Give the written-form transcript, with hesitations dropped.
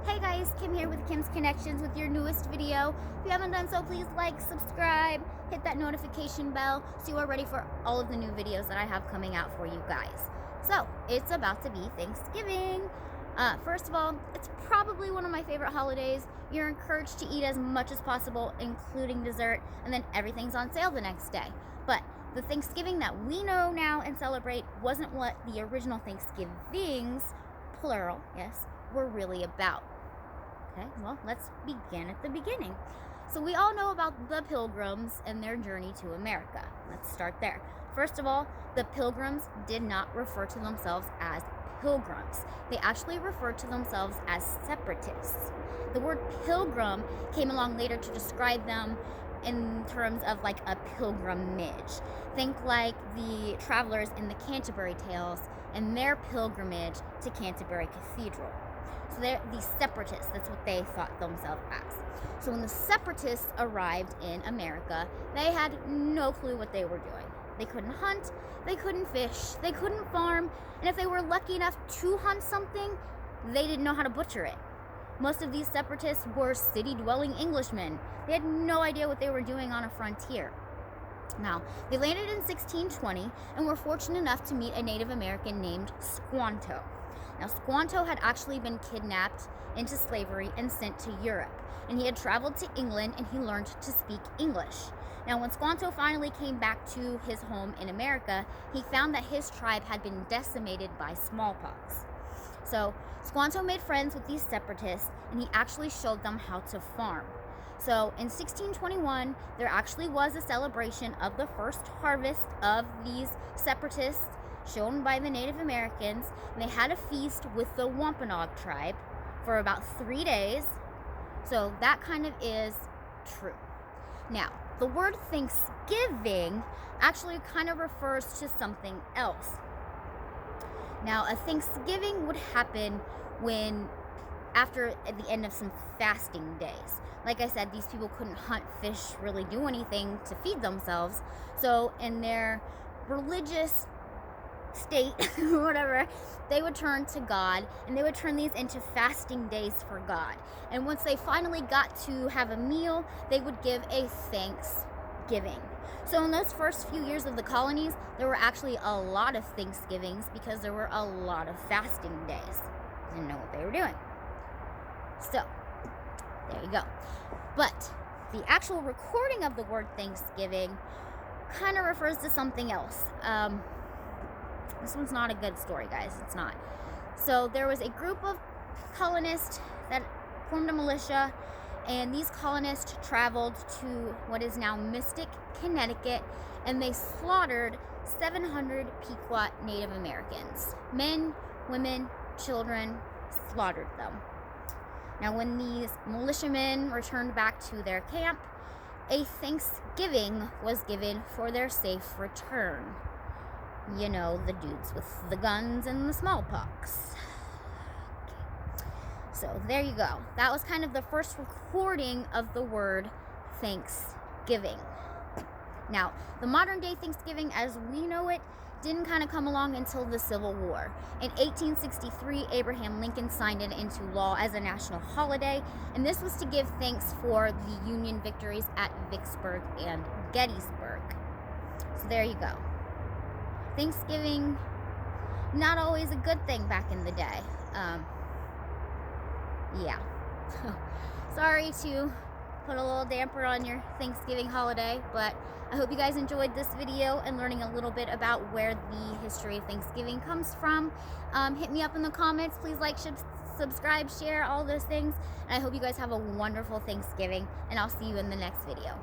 Hey guys, Kim here with Kimskonnections with your newest video. If you haven't done so, please like, subscribe, hit that notification bell so you are ready for all of the new videos that I have coming out for you guys. So, it's about to be Thanksgiving. First of all, it's probably one of my favorite holidays. You're encouraged to eat as much as possible, including dessert, and then everything's on sale the next day. But the Thanksgiving that we know now and celebrate wasn't what the original Thanksgivings, plural, yes, were really about. Okay, well, let's begin at the beginning. So we all know about the Pilgrims and their journey to America. Let's start there. First of all, the Pilgrims did not refer to themselves as Pilgrims. They actually referred to themselves as separatists. The word pilgrim came along later to describe them in terms of like a pilgrimage. Think like the travelers in the Canterbury Tales and their pilgrimage to Canterbury Cathedral. So they're the separatists, that's what they thought themselves as. So when the separatists arrived in America, they had no clue what they were doing. They couldn't hunt, they couldn't fish, they couldn't farm, and if they were lucky enough to hunt something, they didn't know how to butcher it. Most of these separatists were city-dwelling Englishmen. They had no idea what they were doing on a frontier. Now, they landed in 1620 and were fortunate enough to meet a Native American named Squanto. Now, Squanto had actually been kidnapped into slavery and sent to Europe, and he had traveled to England and he learned to speak English. Now, when Squanto finally came back to his home in America, he found that his tribe had been decimated by smallpox. So, Squanto made friends with these separatists, and he actually showed them how to farm. So, in 1621, there actually was a celebration of the first harvest of these separatists shown by the Native Americans, and they had a feast with the Wampanoag tribe for about 3 days. So, that kind of is true. Now, the word Thanksgiving actually kind of refers to something else. Now, a Thanksgiving would happen at the end of some fasting days. Like I said, these people couldn't hunt, fish, really do anything to feed themselves. So in their religious state, or whatever, they would turn to God, and they would turn these into fasting days for God. And once they finally got to have a meal, they would give a Thanksgiving. So in those first few years of the colonies, there were actually a lot of Thanksgivings because there were a lot of fasting days. Didn't know what they were doing. So, there you go. But the actual recording of the word Thanksgiving kind of refers to something else. This one's not a good story, guys. It's not. So there was a group of colonists that formed a militia, and these colonists traveled to what is now Mystic, Connecticut, and they slaughtered 700 Pequot Native Americans. Men, women, children, slaughtered them. Now, when these militiamen returned back to their camp, a Thanksgiving was given for their safe return. You know, the dudes with the guns and the smallpox. Okay. So, there you go. That was kind of the first recording of the word Thanksgiving. Now, the modern day Thanksgiving as we know it didn't kind of come along until the Civil War. In 1863, Abraham Lincoln signed it into law as a national holiday, and this was to give thanks for the Union victories at Vicksburg and Gettysburg. So there you go. Thanksgiving, not always a good thing back in the day. Yeah. Sorry to put a little damper on your Thanksgiving holiday, but I hope you guys enjoyed this video and learning a little bit about where the history of Thanksgiving comes from. Hit me up in the comments. Please like, subscribe, share, all those things. And I hope you guys have a wonderful Thanksgiving, and I'll see you in the next video.